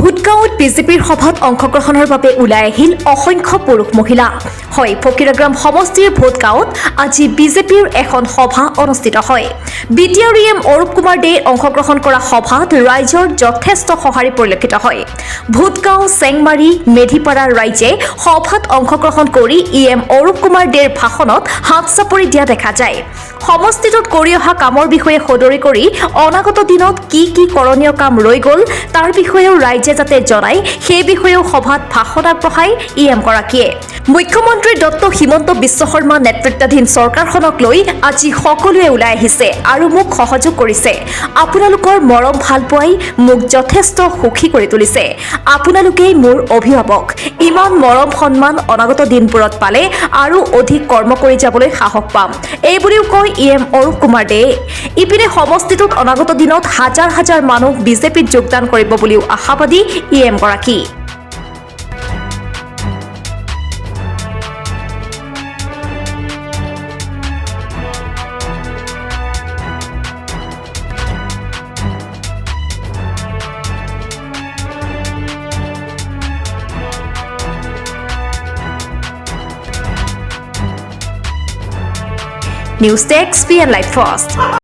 ভোটগাঁৱত বিজেপিৰ সভাত অংশগ্ৰহণৰ বাবে ওলাই আহিল অসংখ্য পুৰুষ মহিলা। হয়, ফকিৰাগ্ৰাম সমষ্টিৰ ভোটগাঁৱত আজি বিজেপিৰ এখন সভা অনুষ্ঠিত হয়। BTREM অৰূপ কুমাৰ দে অংশগ্ৰহণ কৰা সভাত ৰাইজৰ যথেষ্ট সঁহাৰি পৰিলক্ষিত হয়। ভোটগাঁও, চেংমাৰী, মেধিপাৰাৰ ৰাইজে সভাত অংশগ্ৰহণ কৰি EM অৰূপ কুমাৰ দেৰ ভাষণত হাত চাপৰি দিয়া দেখা যায়। সমষ্টিটোত কৰি অহা কামৰ বিষয়ে সদৰি কৰি অনাগত দিনত কি কৰণীয় কাম ৰৈ গ'ল তাৰ বিষয়েও ৰাইজে যাতে জনায় সেই বিষয়েও সভাত ভাষণ আগবঢ়ায় EM গৰাকীয়ে। মুখ্যমন্ত্ৰী ডক্ট হিমন্ত বিশ্ব শৰ্মা নেতৃত্বাধীন চৰকাৰখনক লৈ আজি সকলোৱে ওলাই আহিছে আৰু মোক সহযোগ কৰিছে। আপোনালোকৰ মৰম ভাল পোৱাই মোক যথেষ্ট সুখী কৰি তুলিছে। আপোনালোকেই মোৰ অভিভাৱক। ইমান মৰম সন্মান অনাগত দিনবোৰত পালে আৰু অধিক কৰ্ম কৰি যাবলৈ সাহস পাম, এই বুলিও কয় EM অৰূপ কুমাৰ দে। ইপিনে সমষ্টিটোত অনাগত দিনত হাজাৰ হাজাৰ মানুহ বিজেপিত যোগদান কৰিব বুলিও আশাবাদী EM গৰাকী। News desk PN live first.